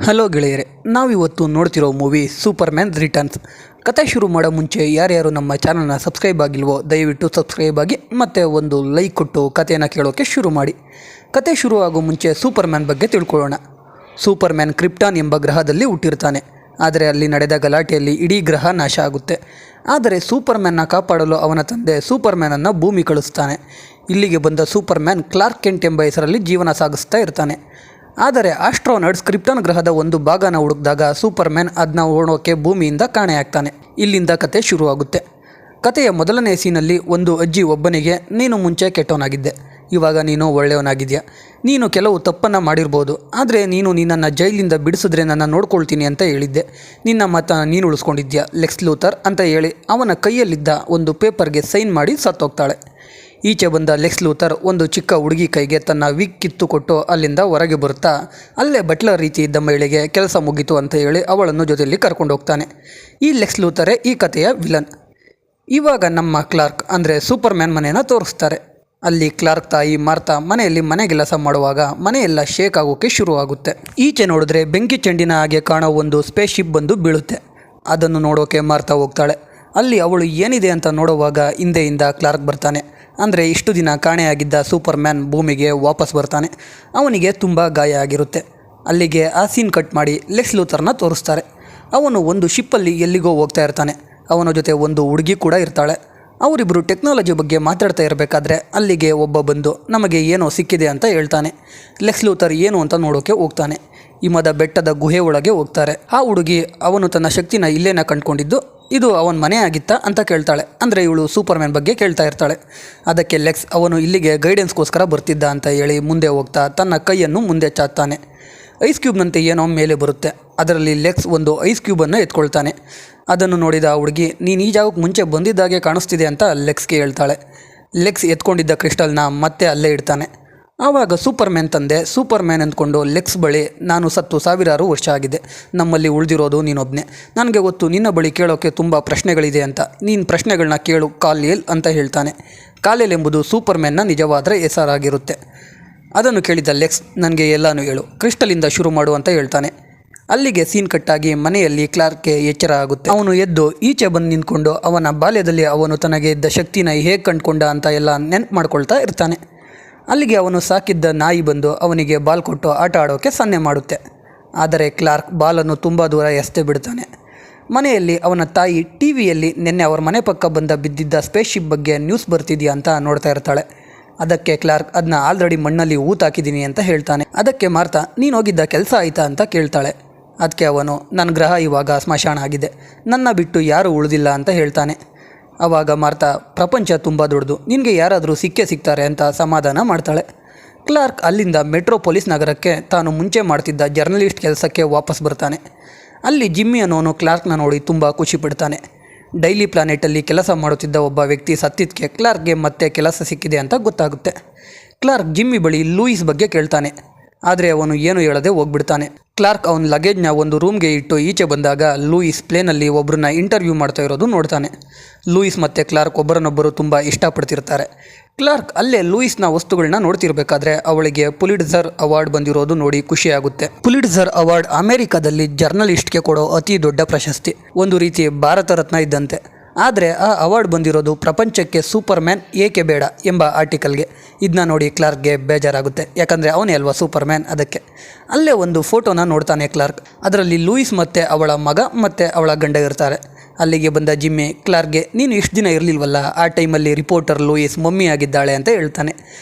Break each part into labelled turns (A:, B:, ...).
A: Hello ಗೆಳೆಯರೆ, ನಾವಿವತ್ತು ನೋಡ್ತಿರೋ movie super man returns. ಕತೆ ಶುರು ಮಾಡೋ ಮುಂಚೆ ಯಾರ್ಯಾರು ನಮ್ಮ ಚಾನಲ್ನ ಸಬ್ಸ್ಕ್ರೈಬ್ ಆಗಿಲ್ವೋ ದಯವಿಟ್ಟು ಸಬ್ಸ್ಕ್ರೈಬ್ ಆಗಿ ಮತ್ತು ಒಂದು ಲೈಕ್ ಕೊಟ್ಟು ಕತೆಯನ್ನು ಕೇಳೋಕ್ಕೆ ಶುರು ಮಾಡಿ. ಕತೆ ಶುರು ಆಗೋ ಮುಂಚೆ ಸೂಪರ್ ಮ್ಯಾನ್ ಬಗ್ಗೆ ತಿಳ್ಕೊಳ್ಳೋಣ. ಸೂಪರ್ ಮ್ಯಾನ್ ಕ್ರಿಪ್ಟಾನ್ ಎಂಬ ಗ್ರಹದಲ್ಲಿ ಹುಟ್ಟಿರ್ತಾನೆ. ಆದರೆ ಅಲ್ಲಿ ನಡೆದ ಗಲಾಟೆಯಲ್ಲಿ ಇಡೀ ಗ್ರಹ ನಾಶ ಆಗುತ್ತೆ. ಆದರೆ ಸೂಪರ್ ಮ್ಯಾನ್ನ ಕಾಪಾಡಲು ಅವನ ತಂದೆ ಸೂಪರ್ ಮ್ಯಾನನ್ನು ಭೂಮಿ ಕಳಿಸ್ತಾನೆ. ಇಲ್ಲಿಗೆ ಬಂದ ಸೂಪರ್ ಮ್ಯಾನ್ ಕ್ಲಾರ್ಕ್ ಕೆಂಟ್ ಎಂಬ ಹೆಸರಲ್ಲಿ ಜೀವನ ಸಾಗಿಸ್ತಾ ಇರ್ತಾನೆ. ಆದರೆ ಆಸ್ಟ್ರೋನಟ್ಸ್ ಕ್ರಿಪ್ಟಾನ್ ಗ್ರಹದ ಒಂದು ಭಾಗನ ಹುಡುಕಿದಾಗ ಸೂಪರ್ ಮ್ಯಾನ್ ಅದನ್ನ ಓಡೋಕ್ಕೆ ಭೂಮಿಯಿಂದ ಕಾಣೆಯಾಗ್ತಾನೆ. ಇಲ್ಲಿಂದ ಕತೆ ಶುರುವಾಗುತ್ತೆ. ಕತೆಯ ಮೊದಲನೇ ಸೀನಲ್ಲಿ ಒಂದು ಅಜ್ಜಿ ಒಬ್ಬನಿಗೆ, ನೀನು ಮುಂಚೆ ಕೆಟ್ಟವನಾಗಿದ್ದೆ, ಇವಾಗ ನೀನು ಒಳ್ಳೆಯವನಾಗಿದೆಯಾ. ನೀನು ಕೆಲವು ತಪ್ಪನ್ನು ಮಾಡಿರ್ಬೋದು, ಆದರೆ ನೀನು ನಿನ್ನನ್ನು ಜೈಲಿಂದ ಬಿಡಿಸಿದ್ರೆ ನನ್ನ ನೋಡ್ಕೊಳ್ತೀನಿ ಅಂತ ಹೇಳಿದ್ದೆ. ನಿನ್ನ ಮಾತನ್ನು ನೀನು ಉಳಿಸ್ಕೊಂಡಿದ್ಯಾ ಲೆಕ್ಸ್ ಲೂಥರ್ ಅಂತ ಹೇಳಿ ಅವನ ಕೈಯಲ್ಲಿದ್ದ ಒಂದು ಪೇಪರ್ಗೆ ಸೈನ್ ಮಾಡಿ ಸತ್ತೋಗ್ತಾಳೆ. ಈಚೆ ಬಂದ ಲೆಕ್ಸ್ ಲೂಥರ್ ಒಂದು ಚಿಕ್ಕ ಹುಡುಗಿ ಕೈಗೆ ತನ್ನ ವಿಗ್ ಕಿತ್ತು ಕೊಟ್ಟು ಅಲ್ಲಿಂದ ಹೊರಗೆ ಬರುತ್ತಾ, ಅಲ್ಲೇ ಬಟ್ಲರ್ ರೀತಿ ಇದ್ದ ಮಹಿಳೆಗೆ ಕೆಲಸ ಮುಗೀತು ಅಂತ ಹೇಳಿ ಅವಳನ್ನು ಜೊತೆಯಲ್ಲಿ ಕರ್ಕೊಂಡು ಹೋಗ್ತಾನೆ. ಈ ಲೆಕ್ಸ್ ಲೂಥರೇ ಈ ಕಥೆಯ ವಿಲನ್. ಇವಾಗ ನಮ್ಮ ಕ್ಲಾರ್ಕ್ ಅಂದರೆ ಸೂಪರ್ ಮ್ಯಾನ್ ಮನೆಯನ್ನು ತೋರಿಸ್ತಾರೆ. ಅಲ್ಲಿ ಕ್ಲಾರ್ಕ್ ತಾಯಿ ಮಾರ್ತಾ ಮನೆಯಲ್ಲಿ ಮನೆ ಕೆಲಸ ಮಾಡುವಾಗ ಮನೆಯೆಲ್ಲ ಶೇಕ್ ಆಗೋಕ್ಕೆ ಶುರುವಾಗುತ್ತೆ. ಈಚೆ ನೋಡಿದ್ರೆ ಬೆಂಕಿ ಚೆಂಡಿನ ಹಾಗೆ ಕಾಣೋ ಒಂದು ಸ್ಪೇಸ್ ಶಿಪ್ ಬಂದು ಬೀಳುತ್ತೆ. ಅದನ್ನು ನೋಡೋಕೆ ಮಾರ್ತಾ ಹೋಗ್ತಾಳೆ. ಅಲ್ಲಿ ಅವಳು ಏನಿದೆ ಅಂತ ನೋಡುವಾಗ ಹಿಂದೆಯಿಂದ ಕ್ಲಾರ್ಕ್ ಬರ್ತಾನೆ. ಅಂದರೆ ಇಷ್ಟು ದಿನ ಕಾಣೆಯಾಗಿದ್ದ ಸೂಪರ್ ಮ್ಯಾನ್ ಭೂಮಿಗೆ ವಾಪಸ್ ಬರ್ತಾನೆ. ಅವನಿಗೆ ತುಂಬ ಗಾಯ ಆಗಿರುತ್ತೆ. ಅಲ್ಲಿಗೆ ಆ ಸೀನ್ ಕಟ್ ಮಾಡಿ ಲೆಕ್ಸ್ ಲೂಥರ್ನ ತೋರಿಸ್ತಾರೆ. ಅವನು ಒಂದು ಶಿಪ್ಪಲ್ಲಿ ಎಲ್ಲಿಗೋ ಹೋಗ್ತಾ ಇರ್ತಾನೆ. ಅವನ ಜೊತೆ ಒಂದು ಹುಡುಗಿ ಕೂಡ ಇರ್ತಾಳೆ. ಅವರಿಬ್ಬರು ಟೆಕ್ನಾಲಜಿ ಬಗ್ಗೆ ಮಾತಾಡ್ತಾ ಇರಬೇಕಾದ್ರೆ ಅಲ್ಲಿಗೆ ಒಬ್ಬ ಬಂದು ನಮಗೆ ಏನೋ ಸಿಕ್ಕಿದೆ ಅಂತ ಹೇಳ್ತಾನೆ. ಲೆಕ್ಸ್ ಲೂಥರ್ ಏನು ಅಂತ ನೋಡೋಕೆ ಹೋಗ್ತಾನೆ. ಹಿಮದ ಬೆಟ್ಟದ ಗುಹೆ ಒಳಗೆ ಹೋಗ್ತಾರೆ. ಆ ಹುಡುಗಿ ಅವನು ತನ್ನ ಶಕ್ತಿನ ಇಲ್ಲೇನ ಕಂಡುಕೊಂಡಿದ್ದು, ಇದು ಅವನ ಮನೆ ಆಗಿತ್ತಾ ಅಂತ ಕೇಳ್ತಾಳೆ. ಅಂದರೆ ಇವಳು ಸೂಪರ್ ಮ್ಯಾನ್ ಬಗ್ಗೆ ಕೇಳ್ತಾ ಇರ್ತಾಳೆ. ಅದಕ್ಕೆ ಲೆಕ್ಸ್ ಅವನು ಇಲ್ಲಿಗೆ ಗೈಡೆನ್ಸ್ಗೋಸ್ಕರ ಬರ್ತಿದ್ದ ಅಂತ ಹೇಳಿ ಮುಂದೆ ಹೋಗ್ತಾ ತನ್ನ ಕೈಯನ್ನು ಮುಂದೆ ಚಾಚ್ತಾನೆ. ಐಸ್ ಕ್ಯೂಬ್ನಂತೆ ಏನೋ ಮೇಲೆ ಬರುತ್ತೆ. ಅದರಲ್ಲಿ ಲೆಕ್ಸ್ ಒಂದು ಐಸ್ ಕ್ಯೂಬನ್ನು ಎತ್ಕೊಳ್ತಾನೆ. ಅದನ್ನು ನೋಡಿದ ಆ ಹುಡುಗಿ, ನೀನು ಈ ಜಾಗಕ್ಕೆ ಮುಂಚೆ ಬಂದಿದ್ದಾಗೆ ಕಾಣಿಸ್ತಿದೆ ಅಂತ ಲೆಕ್ಸ್ಗೆ ಹೇಳ್ತಾಳೆ. ಲೆಕ್ಸ್ ಎತ್ಕೊಂಡಿದ್ದ ಕ್ರಿಸ್ಟಲ್ನ ಮತ್ತೆ ಅಲ್ಲೇ ಇಡ್ತಾನೆ. ಆವಾಗ ಸೂಪರ್ ಮ್ಯಾನ್ ತಂದೆ ಸೂಪರ್ ಮ್ಯಾನ್ ಅಂದ್ಕೊಂಡು ಲೆಕ್ಸ್ ಬಳಿ, ನಾನು ಸತ್ತು ಸಾವಿರಾರು ವರ್ಷ ಆಗಿದೆ, ನಮ್ಮಲ್ಲಿ ಉಳಿದಿರೋದು ನೀನೊಬ್ಬನೇ. ನನಗೆ ಗೊತ್ತು ನಿನ್ನ ಬಳಿ ಕೇಳೋಕ್ಕೆ ತುಂಬ ಪ್ರಶ್ನೆಗಳಿದೆ ಅಂತ, ನೀನು ಪ್ರಶ್ನೆಗಳನ್ನ ಕೇಳು ಕಾಲೇಲ್ ಅಂತ ಹೇಳ್ತಾನೆ. ಕಾಲೇಲ್ ಎಂಬುದು ಸೂಪರ್ ಮ್ಯಾನ್ನ ನಿಜವಾದ ಹೆಸರಾಗಿರುತ್ತೆ. ಅದನ್ನು ಕೇಳಿದ ಲೆಕ್ಸ್, ನನಗೆ ಎಲ್ಲನೂ ಹೇಳು, ಕ್ರಿಸ್ಟಲಿಂದ ಶುರು ಮಾಡು ಅಂತ ಹೇಳ್ತಾನೆ. ಅಲ್ಲಿಗೆ ಸೀನ್ ಕಟ್ಟಾಗಿ ಮನೆಯಲ್ಲಿ ಕ್ಲಾರ್ಕ್ಗೆ ಎಚ್ಚರ ಆಗುತ್ತೆ. ಅವನು ಎದ್ದು ಈಚೆ ಬಂದು ನಿಂತ್ಕೊಂಡು ಅವನ ಬಾಲ್ಯದಲ್ಲಿ ಅವನು ತನಗೆ ಇದ್ದ ಶಕ್ತಿನ ಹೇಗೆ ಕಂಡುಕೊಂಡ ಅಂತ ಎಲ್ಲ ನೆನಪು ಮಾಡ್ಕೊಳ್ತಾ ಇರ್ತಾನೆ. ಅಲ್ಲಿಗೆ ಅವನು ಸಾಕಿದ್ದ ನಾಯಿ ಬಂದು ಅವನಿಗೆ ಬಾಲ್ ಕೊಟ್ಟು ಆಟ ಆಡೋಕ್ಕೆ ಸನ್ನೆ ಮಾಡುತ್ತೆ. ಆದರೆ ಕ್ಲಾರ್ಕ್ ಬಾಲನ್ನು ತುಂಬ ದೂರ ಎಸೆದು ಬಿಡ್ತಾನೆ. ಮನೆಯಲ್ಲಿ ಅವನ ತಾಯಿ ಟಿ ವಿಯಲ್ಲಿ ನಿನ್ನೆ ಅವರ ಮನೆ ಪಕ್ಕ ಬಿದ್ದಿದ್ದ ಸ್ಪೇಸ್ ಶಿಪ್ ಬಗ್ಗೆ ನ್ಯೂಸ್ ಬರ್ತಿದೆಯಾ ಅಂತ ನೋಡ್ತಾ ಇರ್ತಾಳೆ. ಅದಕ್ಕೆ ಕ್ಲಾರ್ಕ್ ಅದನ್ನ ಆಲ್ರೆಡಿ ಮಣ್ಣಲ್ಲಿ ಊತಾಕಿದ್ದೀನಿ ಅಂತ ಹೇಳ್ತಾನೆ. ಅದಕ್ಕೆ ಮಾರ್ತಾ, ನೀನು ಹೋಗಿದ್ದ ಕೆಲಸ ಆಯಿತಾ ಅಂತ ಕೇಳ್ತಾಳೆ. ಅದಕ್ಕೆ ಅವನು, ನನ್ನ ಗ್ರಹ ಇವಾಗ ಸ್ಮಶಾನ ಆಗಿದೆ, ನನ್ನ ಬಿಟ್ಟು ಯಾರೂ ಉಳಿದಿಲ್ಲ ಅಂತ ಹೇಳ್ತಾನೆ. ಆವಾಗ ಮಾರ್ತಾ, ಪ್ರಪಂಚ ತುಂಬ ದೊಡ್ಡದು, ನಿನಗೆ ಯಾರಾದರೂ ಸಿಗ್ತಾರೆ ಅಂತ ಸಮಾಧಾನ ಮಾಡ್ತಾಳೆ. ಕ್ಲಾರ್ಕ್ ಅಲ್ಲಿಂದ ಮೆಟ್ರೋಪೊಲಿಸ್ ನಗರಕ್ಕೆ ತಾನು ಮುಂಚೆ ಮಾಡ್ತಿದ್ದ ಜರ್ನಲಿಸ್ಟ್ ಕೆಲಸಕ್ಕೆ ವಾಪಸ್ ಬರ್ತಾನೆ. ಅಲ್ಲಿ ಜಿಮ್ಮಿ ಅನ್ನೋನು ಕ್ಲಾರ್ಕ್ನ ನೋಡಿ ತುಂಬ ಖುಷಿ ಪಡ್ತಾನೆ. ಡೈಲಿ ಪ್ಲಾನೆಟಲ್ಲಿ ಕೆಲಸ ಮಾಡುತ್ತಿದ್ದ ಒಬ್ಬ ವ್ಯಕ್ತಿ ಸತ್ತಿದ್ದಕ್ಕೆ ಕ್ಲಾರ್ಕ್ಗೆ ಮತ್ತೆ ಕೆಲಸ ಸಿಕ್ಕಿದೆ ಅಂತ ಗೊತ್ತಾಗುತ್ತೆ. ಕ್ಲಾರ್ಕ್ ಜಿಮ್ಮಿ ಬಳಿ ಲೂಯಿಸ್ ಬಗ್ಗೆ ಕೇಳ್ತಾನೆ. ಆದರೆ ಅವನು ಏನು ಹೇಳದೆ ಹೋಗ್ಬಿಡ್ತಾನೆ. ಕ್ಲಾರ್ಕ್ ಅವನ ಲಗೇಜ್ನ ಒಂದು ರೂಮ್ಗೆ ಇಟ್ಟು ಈಚೆ ಬಂದಾಗ ಲೂಯಿಸ್ ಪ್ಲೇನಲ್ಲಿ ಒಬ್ಬರನ್ನ ಇಂಟರ್ವ್ಯೂ ಮಾಡ್ತಾ ಇರೋದು ನೋಡ್ತಾನೆ. ಲೂಯಿಸ್ ಮತ್ತು ಕ್ಲಾರ್ಕ್ ಒಬ್ಬರನ್ನೊಬ್ಬರು ತುಂಬ ಇಷ್ಟಪಡ್ತಿರ್ತಾರೆ. ಕ್ಲಾರ್ಕ್ ಅಲ್ಲೇ ಲೂಯಿಸ್ನ ವಸ್ತುಗಳನ್ನ ನೋಡ್ತಿರ್ಬೇಕಾದ್ರೆ ಅವಳಿಗೆ ಪುಲಿಟ್ಜರ್ ಅವಾರ್ಡ್ ಬಂದಿರೋದು ನೋಡಿ ಖುಷಿಯಾಗುತ್ತೆ. ಪುಲಿಟ್ಜರ್ ಅವಾರ್ಡ್ ಅಮೆರಿಕಾದಲ್ಲಿ ಜರ್ನಲಿಸ್ಟ್ಗೆ ಕೊಡೋ ಅತಿ ದೊಡ್ಡ ಪ್ರಶಸ್ತಿ, ಒಂದು ರೀತಿ ಭಾರತ ರತ್ನ ಇದ್ದಂತೆ. ಆದರೆ ಆ ಅವಾರ್ಡ್ ಬಂದಿರೋದು ಪ್ರಪಂಚಕ್ಕೆ ಸೂಪರ್ ಮ್ಯಾನ್ ಏಕೆ ಬೇಡ ಎಂಬ ಆರ್ಟಿಕಲ್ಗೆ. ಇದನ್ನ ನೋಡಿ ಕ್ಲಾರ್ಕ್ಗೆ ಬೇಜಾರಾಗುತ್ತೆ, ಯಾಕಂದರೆ ಅವನೇ ಅಲ್ವಾ ಸೂಪರ್ ಮ್ಯಾನ್. ಅದಕ್ಕೆ ಅಲ್ಲೇ ಒಂದು ಫೋಟೋನ ನೋಡ್ತಾನೆ ಕ್ಲಾರ್ಕ್. ಅದರಲ್ಲಿ ಲೂಯಿಸ್ ಮತ್ತು ಅವಳ ಮಗ ಮತ್ತು ಅವಳ ಗಂಡ ಇರ್ತಾರೆ. ಅಲ್ಲಿಗೆ ಬಂದ ಜಿಮ್ಮಿ ಕ್ಲಾರ್ಕ್ಗೆ, ನೀನು ಇಷ್ಟು ದಿನ ಇರಲಿಲ್ವಲ್ಲ, ಆ ಟೈಮಲ್ಲಿ ರಿಪೋರ್ಟರ್ ಲೂಯಿಸ್ ಮಮ್ಮಿ ಆಗಿದ್ದಾಳೆ ಅಂತ ಹೇಳ್ತಾನೆ.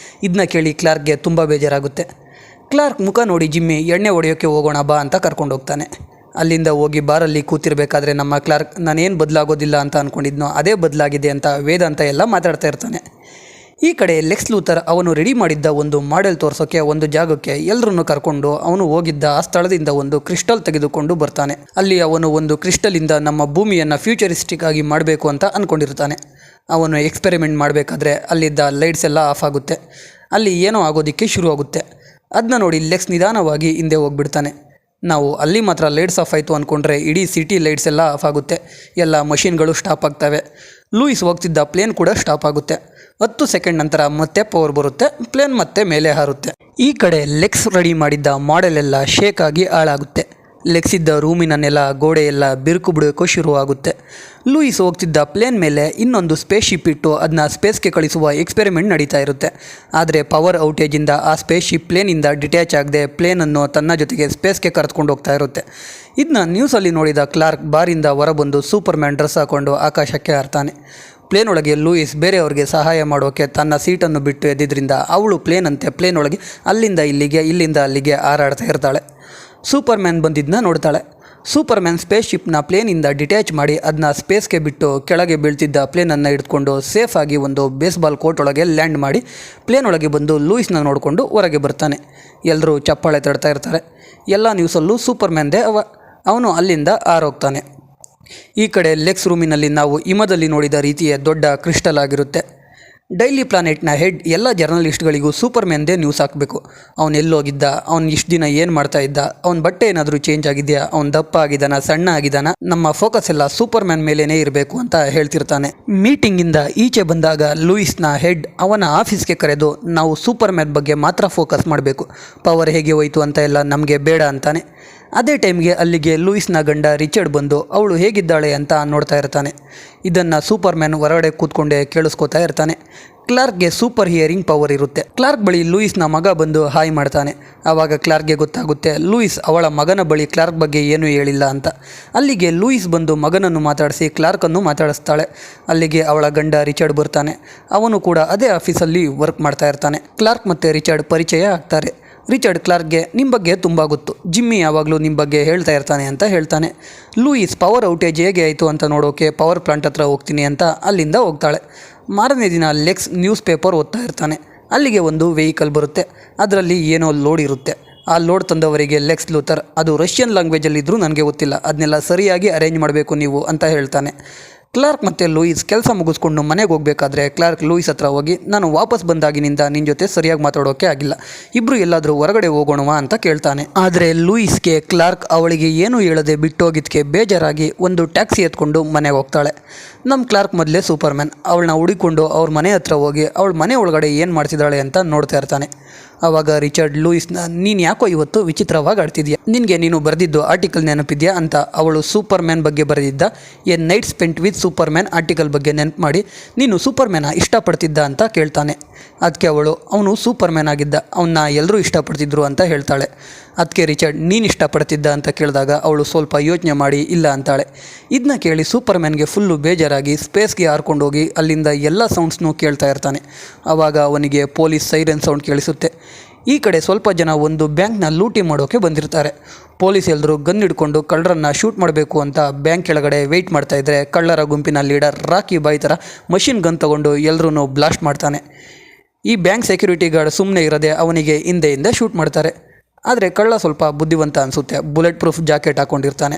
A: ಇದನ್ನ ಕೇಳಿ ಕ್ಲಾರ್ಕ್ಗೆ ತುಂಬ ಬೇಜಾರಾಗುತ್ತೆ. ಕ್ಲಾರ್ಕ್ ಮುಖ ನೋಡಿ ಜಿಮ್ಮಿ, ಎಣ್ಣೆ ಹೊಡೆಯೋಕ್ಕೆ ಹೋಗೋಣ ಬಾ ಅಂತ ಕರ್ಕೊಂಡು ಹೋಗ್ತಾನೆ. ಅಲ್ಲಿಂದ ಹೋಗಿ ಬಾರಲ್ಲಿ ಕೂತಿರ್ಬೇಕಾದ್ರೆ ನಮ್ಮ ಕ್ಲಾರ್ಕ್, ನಾನೇನು ಬದಲಾಗೋದಿಲ್ಲ ಅಂತ ಅಂದ್ಕೊಂಡಿದ್ನೋ ಅದೇ ಬದಲಾಗಿದೆ ಅಂತ ವೇದಾಂತ ಎಲ್ಲ ಮಾತಾಡ್ತಾ ಇರ್ತಾನೆ. ಈ ಕಡೆ ಲೆಕ್ಸ್ ಲೂಥರ್ ಅವನು ರೆಡಿ ಮಾಡಿದ್ದ ಒಂದು ಮಾಡೆಲ್ ತೋರಿಸೋಕ್ಕೆ ಒಂದು ಜಾಗಕ್ಕೆ ಎಲ್ಲರನ್ನು ಕರ್ಕೊಂಡು ಅವನು ಹೋಗಿದ್ದ ಆ ಸ್ಥಳದಿಂದ ಒಂದು ಕ್ರಿಸ್ಟಲ್ ತೆಗೆದುಕೊಂಡು ಬರ್ತಾನೆ. ಅಲ್ಲಿ ಅವನು ಒಂದು ಕ್ರಿಸ್ಟಲಿಂದ ನಮ್ಮ ಭೂಮಿಯನ್ನು ಫ್ಯೂಚರಿಸ್ಟಿಕ್ ಆಗಿ ಮಾಡಬೇಕು ಅಂತ ಅಂದ್ಕೊಂಡಿರ್ತಾನೆ. ಅವನು ಎಕ್ಸ್ಪೆರಿಮೆಂಟ್ ಮಾಡಬೇಕಾದ್ರೆ ಅಲ್ಲಿದ್ದ ಲೈಟ್ಸ್ ಎಲ್ಲ ಆಫ್ ಆಗುತ್ತೆ. ಅಲ್ಲಿ ಏನೋ ಆಗೋದಕ್ಕೆ ಶುರು ಆಗುತ್ತೆ. ಅದನ್ನ ನೋಡಿ ಲೆಕ್ಸ್ ನಿಧಾನವಾಗಿ ಹಿಂದೆ ಹೋಗ್ಬಿಡ್ತಾನೆ. ನಾವು ಅಲ್ಲಿ ಮಾತ್ರ ಲೈಟ್ಸ್ ಆಫ್ ಆಯಿತು ಅಂದ್ಕೊಂಡ್ರೆ ಇಡೀ ಸಿಟಿ ಲೈಟ್ಸ್ ಎಲ್ಲ ಆಫ್ ಆಗುತ್ತೆ. ಎಲ್ಲ ಮಷಿನ್ಗಳು ಸ್ಟಾಪ್ ಆಗ್ತವೆ. ಲೂಯಿಸ್ ಹೋಗ್ತಿದ್ದ ಪ್ಲೇನ್ ಕೂಡ ಸ್ಟಾಪ್ ಆಗುತ್ತೆ. 10 ಸೆಕೆಂಡ್ ನಂತರ ಮತ್ತೆ ಪವರ್ ಬರುತ್ತೆ, ಪ್ಲೇನ್ ಮತ್ತೆ ಮೇಲೆ ಹಾರುತ್ತೆ. ಈ ಕಡೆ ಲೆಕ್ಸ್ ರೆಡಿ ಮಾಡಿದ್ದ ಮಾಡೆಲ್ ಎಲ್ಲ ಶೇಕ್ ಆಗಿ ಹಾಳಾಗುತ್ತೆ. ಲೆಕ್ಸ್ ಇದ್ದ ರೂಮಿನ ನೆಲ ಗೋಡೆ ಎಲ್ಲ ಬಿರುಕು ಬಿಡೋಕ್ಕೂ ಶುರುವಾಗುತ್ತೆ. ಲೂಯಿಸ್ ಹೋಗ್ತಿದ್ದ ಪ್ಲೇನ್ ಮೇಲೆ ಇನ್ನೊಂದು ಸ್ಪೇಸ್ ಶಿಪ್ ಇಟ್ಟು ಅದನ್ನ ಸ್ಪೇಸ್ಗೆ ಕಳಿಸುವ ಎಕ್ಸ್ಪೆರಿಮೆಂಟ್ ನಡೀತಾ ಇರುತ್ತೆ. ಆದರೆ ಪವರ್ ಔಟೇಜಿಂದ ಆ ಸ್ಪೇಸ್ ಶಿಪ್ ಪ್ಲೇನಿಂದ ಡಿಟ್ಯಾಚ್ ಆಗದೆ ಪ್ಲೇನನ್ನು ತನ್ನ ಜೊತೆಗೆ ಸ್ಪೇಸ್ಗೆ ಕರೆದುಕೊಂಡು ಹೋಗ್ತಾ ಇರುತ್ತೆ. ಇದನ್ನ ನ್ಯೂಸಲ್ಲಿ ನೋಡಿದ ಕ್ಲಾರ್ಕ್ ಬಾರಿಂದ ಹೊರಬಂದು ಸೂಪರ್ಮ್ಯಾನ್ ಡ್ರೆಸ್ ಹಾಕೊಂಡು ಆಕಾಶಕ್ಕೆ ಹಾರ್ತಾನೆ. ಪ್ಲೇನ್ ಒಳಗೆ ಲೂಯಿಸ್ ಬೇರೆಯವ್ರಿಗೆ ಸಹಾಯ ಮಾಡೋಕ್ಕೆ ತನ್ನ ಸೀಟನ್ನು ಬಿಟ್ಟು ಎದ್ದಿದ್ದರಿಂದ ಅವಳು ಪ್ಲೇನ್ ಒಳಗೆ ಅಲ್ಲಿಂದ ಅಲ್ಲಿಗೆ ಹಾರಾಡ್ತಾ ಇರ್ತಾಳೆ. ಸೂಪರ್ಮ್ಯಾನ್ ಬಂದಿದ್ದನ್ನ ನೋಡ್ತಾಳೆ. ಸೂಪರ್ಮ್ಯಾನ್ ಸ್ಪೇಸ್ ಶಿಪ್ನ ಪ್ಲೇನಿಂದ ಡಿಟ್ಯಾಚ್ ಮಾಡಿ ಅದನ್ನ ಸ್ಪೇಸ್ಗೆ ಬಿಟ್ಟು ಕೆಳಗೆ ಬೀಳ್ತಿದ್ದ ಪ್ಲೇನನ್ನು ಹಿಡ್ಕೊಂಡು ಸೇಫಾಗಿ ಒಂದು ಬೇಸ್ಬಾಲ್ ಕೋರ್ಟ್ ಒಳಗೆ ಲ್ಯಾಂಡ್ ಮಾಡಿ ಪ್ಲೇನ್ ಒಳಗೆ ಬಂದು ಲೂಯಿಸ್ನ ನೋಡಿಕೊಂಡು ಹೊರಗೆ ಬರ್ತಾನೆ. ಎಲ್ಲರೂ ಚಪ್ಪಾಳೆ ತಡ್ತಾ ಇರ್ತಾರೆ. ಎಲ್ಲ ನ್ಯೂಸಲ್ಲೂ ಸೂಪರ್ಮ್ಯಾನ್ದೇ ಅವನು ಅಲ್ಲಿಂದ ಹಾರೋಗ್ತಾನೆ. ಈ ಕಡೆ ಲೆಕ್ಸ್ ರೂಮಿನಲ್ಲಿ ನಾವು ಹಿಮದಲ್ಲಿ ನೋಡಿದ ರೀತಿಯ ದೊಡ್ಡ ಕ್ರಿಸ್ಟಲ್ ಆಗಿರುತ್ತೆ. ಡೈಲಿ ಪ್ಲಾನೆಟ್ನ ಹೆಡ್ ಎಲ್ಲ ಜರ್ನಲಿಸ್ಟ್ಗಳಿಗೂ ಸೂಪರ್ಮ್ಯಾನ್ದೇ ನ್ಯೂಸ್ ಹಾಕಬೇಕು. ಅವನು ಎಲ್ಲೋಗಿದ್ದ, ಅವ್ನು ಇಷ್ಟು ದಿನ ಏನು ಮಾಡ್ತಾ ಇದ್ದ, ಅವ್ನ ಬಟ್ಟೆ ಏನಾದರೂ ಚೇಂಜ್ ಆಗಿದೆಯಾ, ಅವ್ನು ದಪ್ಪ ಆಗಿದ್ದಾನ, ಸಣ್ಣ ಆಗಿದ್ದಾನ, ನಮ್ಮ ಫೋಕಸ್ ಎಲ್ಲ ಸೂಪರ್ಮ್ಯಾನ್ ಮೇಲೇ ಇರಬೇಕು ಅಂತ ಹೇಳ್ತಿರ್ತಾನೆ. ಮೀಟಿಂಗಿಂದ ಈಚೆ ಬಂದಾಗ ಲೂಯಿಸ್ನ ಹೆಡ್ ಅವನ ಆಫೀಸ್ಗೆ ಕರೆದು ನಾವು ಸೂಪರ್ಮ್ಯಾನ್ ಬಗ್ಗೆ ಮಾತ್ರ ಫೋಕಸ್ ಮಾಡಬೇಕು, ಪವರ್ ಹೇಗೆ ಹೋಯಿತು ಅಂತ ಎಲ್ಲ ನಮಗೆ ಬೇಡ ಅಂತಾನೆ. ಅದೇ ಟೈಮ್ಗೆ ಅಲ್ಲಿಗೆ ಲೂಯಿಸ್ನ ಗಂಡ ರಿಚರ್ಡ್ ಬಂದು ಅವಳು ಹೇಗಿದ್ದಾಳೆ ಅಂತ ನೋಡ್ತಾ ಇರ್ತಾನೆ. ಇದನ್ನು ಸೂಪರ್ಮ್ಯಾನ್ ಹೊರಗಡೆ ಕೂತ್ಕೊಂಡೇ ಕೇಳಿಸ್ಕೊತಾ ಇರ್ತಾನೆ. ಕ್ಲಾರ್ಕ್ಗೆ ಸೂಪರ್ ಹಿಯರಿಂಗ್ ಪವರ್ ಇರುತ್ತೆ. ಕ್ಲಾರ್ಕ್ ಬಳಿ ಲೂಯಿಸ್ನ ಮಗ ಬಂದು ಹಾಯ್ ಮಾಡ್ತಾನೆ. ಆವಾಗ ಕ್ಲಾರ್ಕ್ಗೆ ಗೊತ್ತಾಗುತ್ತೆ ಲೂಯಿಸ್ ಅವಳ ಮಗನ ಬಳಿ ಕ್ಲಾರ್ಕ್ ಬಗ್ಗೆ ಏನೂ ಹೇಳಿಲ್ಲ ಅಂತ. ಅಲ್ಲಿಗೆ ಲೂಯಿಸ್ ಬಂದು ಮಗನನ್ನು ಮಾತಾಡಿಸಿ ಕ್ಲಾರ್ಕನ್ನು ಮಾತಾಡಿಸ್ತಾಳೆ. ಅಲ್ಲಿಗೆ ಅವಳ ಗಂಡ ರಿಚರ್ಡ್ ಬರ್ತಾನೆ. ಅವನು ಕೂಡ ಅದೇ ಆಫೀಸಲ್ಲಿ ವರ್ಕ್ ಮಾಡ್ತಾ ಇರ್ತಾನೆ. ಕ್ಲಾರ್ಕ್ ಮತ್ತು ರಿಚರ್ಡ್ ಪರಿಚಯ ಆಗ್ತಾರೆ. ರಿಚರ್ಡ್ ಕ್ಲಾರ್ಕ್ಗೆ ನಿಮ್ಮ ಬಗ್ಗೆ ತುಂಬ ಗೊತ್ತು, ಜಿಮ್ಮಿ ಯಾವಾಗಲೂ ನಿಮ್ಮ ಬಗ್ಗೆ ಹೇಳ್ತಾ ಇರ್ತಾನೆ ಅಂತ ಹೇಳ್ತಾನೆ. ಲೂಯಿಸ್ ಪವರ್ ಔಟೇಜ್ ಹೇಗೆ ಆಯಿತು ಅಂತ ನೋಡೋಕೆ ಪವರ್ ಪ್ಲಾಂಟ್ ಹತ್ರ ಹೋಗ್ತೀನಿ ಅಂತ ಅಲ್ಲಿಂದ ಹೋಗ್ತಾಳೆ. ಮಾರನೇ ದಿನ ಲೆಕ್ಸ್ ನ್ಯೂಸ್ ಪೇಪರ್ ಓದ್ತಾ ಇರ್ತಾನೆ. ಅಲ್ಲಿಗೆ ಒಂದು ವೆಹಿಕಲ್ ಬರುತ್ತೆ. ಅದರಲ್ಲಿ ಏನೋ ಲೋಡ್ ಇರುತ್ತೆ. ಆ ಲೋಡ್ ತಂದವರಿಗೆ ಲೆಕ್ಸ್ ಲೂಥರ್ ಅದು ರಷ್ಯನ್ ಲ್ಯಾಂಗ್ವೇಜಲ್ಲಿದ್ದರೂ ನನಗೆ ಗೊತ್ತಿಲ್ಲ, ಅದನ್ನೆಲ್ಲ ಸರಿಯಾಗಿ ಅರೇಂಜ್ ಮಾಡಬೇಕು ನೀವು ಅಂತ ಹೇಳ್ತಾನೆ. ಕ್ಲಾರ್ಕ್ ಮತ್ತು ಲೂಯಿಸ್ ಕೆಲಸ ಮುಗಿಸ್ಕೊಂಡು ಮನೆಗೆ ಹೋಗಬೇಕಾದ್ರೆ ಕ್ಲಾರ್ಕ್ ಲೂಯಿಸ್ ಹತ್ರ ಹೋಗಿ ನಾನು ವಾಪಸ್ ಬಂದಾಗಿನಿಂದ ನಿನ್ನ ಜೊತೆ ಸರಿಯಾಗಿ ಮಾತಾಡೋಕ್ಕೆ ಆಗಿಲ್ಲ, ಇಬ್ಬರು ಎಲ್ಲಾದರೂ ಹೊರಗಡೆ ಹೋಗೋಣವಾ ಅಂತ ಕೇಳ್ತಾನೆ. ಆದರೆ ಲೂಯಿಸ್ಗೆ ಕ್ಲಾರ್ಕ್ ಅವಳಿಗೆ ಏನೂ ಹೇಳದೆ ಬಿಟ್ಟೋಗಿದ್ದಕ್ಕೆ ಬೇಜಾರಾಗಿ ಒಂದು ಟ್ಯಾಕ್ಸಿ ಎತ್ಕೊಂಡು ಮನೆಗೆ ಹೋಗ್ತಾಳೆ. ನಮ್ಮ ಕ್ಲಾರ್ಕ್ ಮೊದಲೇ ಸೂಪರ್ಮ್ಯಾನ್ ಅವಳನ್ನ ಹುಡುಕೊಂಡು ಅವ್ರ ಮನೆ ಹತ್ರ ಹೋಗಿ ಅವಳ ಮನೆ ಒಳಗಡೆ ಏನು ಮಾಡ್ತಿದ್ದಾಳೆ ಅಂತ ನೋಡ್ತಾ ಇರ್ತಾನೆ. ಆವಾಗ ರಿಚರ್ಡ್ ಲೂಯಿಸ್ನ ನೀನು ಯಾಕೋ ಇವತ್ತು ವಿಚಿತ್ರವಾಗಿ ಆಡ್ತಿದ್ಯಾ, ನಿನಗೆ ನೀನು ಬರೆದಿದ್ದು ಆರ್ಟಿಕಲ್ ನೆನಪಿದ್ಯಾ ಅಂತ ಅವಳು ಸೂಪರ್ಮ್ಯಾನ್ ಬಗ್ಗೆ ಬರೆದಿದ್ದ A night spent with Superman article ಬಗ್ಗೆ ನೆನಪು ಮಾಡಿ ನೀನು ಸೂಪರ್ಮ್ಯಾನ ಇಷ್ಟಪಡ್ತಿದ್ದ ಅಂತ ಕೇಳ್ತಾನೆ. ಅದಕ್ಕೆ ಅವನು ಸೂಪರ್ಮ್ಯಾನ್ ಆಗಿದ್ದ, ಅವನ್ನ ಎಲ್ಲರೂ ಇಷ್ಟಪಡ್ತಿದ್ರು ಅಂತ ಹೇಳ್ತಾಳೆ. ಅದಕ್ಕೆ ರಿಚರ್ಡ್ ನೀನು ಇಷ್ಟಪಡ್ತಿದ್ದ ಅಂತ ಕೇಳಿದಾಗ ಅವಳು ಸ್ವಲ್ಪ ಯೋಚನೆ ಮಾಡಿ ಇಲ್ಲ ಅಂತಾಳೆ. ಇದನ್ನ ಕೇಳಿ ಸೂಪರ್ಮ್ಯಾನ್ಗೆ ಫುಲ್ಲು ಬೇಜಾರಾಗಿ ಸ್ಪೇಸ್ಗೆ ಹಾರ್ಕೊಂಡೋಗಿ ಅಲ್ಲಿಂದ ಎಲ್ಲ ಸೌಂಡ್ಸ್ನೂ ಕೇಳ್ತಾ ಇರ್ತಾನೆ. ಆವಾಗ ಅವನಿಗೆ ಪೊಲೀಸ್ ಸೈರನ್ ಸೌಂಡ್ ಕೇಳಿಸುತ್ತೆ. ಈ ಕಡೆ ಸ್ವಲ್ಪ ಜನ ಒಂದು ಬ್ಯಾಂಕ್ನ ಲೂಟಿ ಮಾಡೋಕ್ಕೆ ಬಂದಿರ್ತಾರೆ. ಪೊಲೀಸ್ ಎಲ್ಲರೂ ಗನ್ ಹಿಡ್ಕೊಂಡು ಕಳ್ಳರನ್ನು ಶೂಟ್ ಮಾಡಬೇಕು ಅಂತ ಬ್ಯಾಂಕ್ ಕೆಳಗಡೆ ವೆಯ್ಟ್ ಮಾಡ್ತಾಯಿದ್ರೆ ಕಳ್ಳರ ಗುಂಪಿನ ಲೀಡರ್ ರಾಕಿ ಬಾಯ್ ಥರ ಮಷಿನ್ ಗನ್ ತೊಗೊಂಡು ಎಲ್ಲರೂ ಬ್ಲಾಸ್ಟ್ ಮಾಡ್ತಾನೆ. ಈ ಬ್ಯಾಂಕ್ ಸೆಕ್ಯೂರಿಟಿ ಗಾರ್ಡ್ ಸುಮ್ಮನೆ ಇರದೆ ಅವನಿಗೆ ಹಿಂದೆಯಿಂದ ಶೂಟ್ ಮಾಡ್ತಾರೆ. ಆದರೆ ಕಳ್ಳ ಸ್ವಲ್ಪ ಬುದ್ಧಿವಂತ ಅನಿಸುತ್ತೆ, ಬುಲೆಟ್ ಪ್ರೂಫ್ ಜಾಕೆಟ್ ಹಾಕ್ಕೊಂಡಿರ್ತಾನೆ.